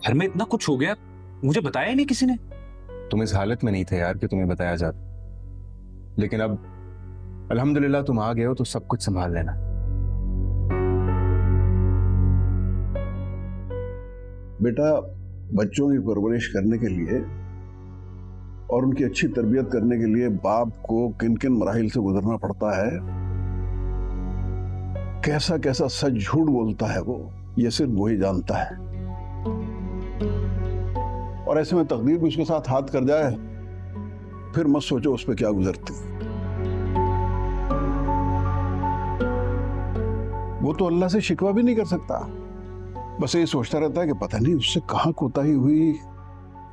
घर में इतना कुछ हो गया, मुझे बताया ही नहीं किसी ने। तुम इस हालत में नहीं थे यार कि तुम्हें बताया जाता, लेकिन अब अल्हम्दुलिल्लाह तुम आ गए हो तो सब कुछ संभाल लेना। बेटा, बच्चों की परवरिश करने के लिए और उनकी अच्छी तरबियत करने के लिए बाप को किन किन मराहिल से गुजरना पड़ता है, कैसा कैसा सच झूठ बोलता है वो, ये सिर्फ वही जानता है। और ऐसे में तकदीर भी उसके साथ हाथ कर जाए, फिर मत सोचो उस पर क्या गुजरती। वो तो अल्लाह से शिकवा भी नहीं कर सकता, बस ये सोचता रहता है कि पता नहीं उससे कहाँ कोताही हुई,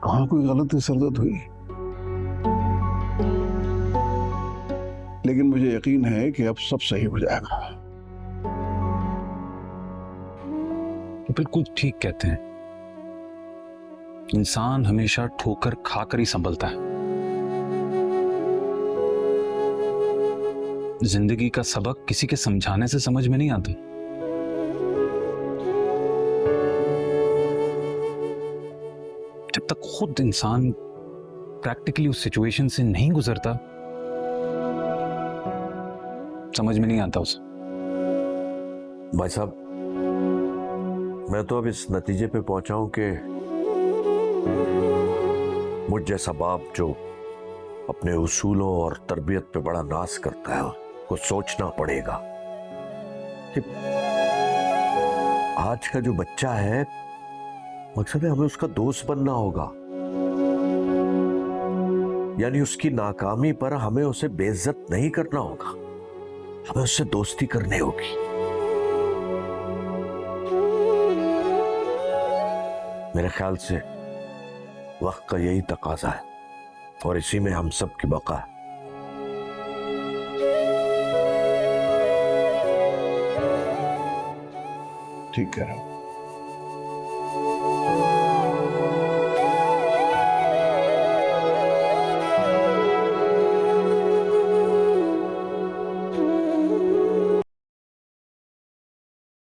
कहाँ कोई गलती सरदत हुई। लेकिन मुझे यकीन है कि अब सब सही हो जाएगा। तो बिल्कुल ठीक कहते हैं, इंसान हमेशा ठोकर खाकर ही संभलता है। जिंदगी का सबक किसी के समझाने से समझ में नहीं आता। जब तक खुद इंसान प्रैक्टिकली उस सिचुएशन से नहीं गुजरता, समझ में नहीं आता उसे। भाई साहब, मैं तो अब इस नतीजे पे पहुंचा हूं कि मुझ जैसा बाप जो अपने उसूलों और तरबियत पे बड़ा नाज करता है, को सोचना पड़ेगा कि आज का जो बच्चा है, मकसद है हमें उसका दोस्त बनना होगा। यानी उसकी नाकामी पर हमें उसे बेइज्जत नहीं करना होगा, हमें उससे दोस्ती करनी होगी। मेरे ख्याल से वक्त का यही तकाजा है और इसी में हम सब की बका है। ठीक कह रहा हूं।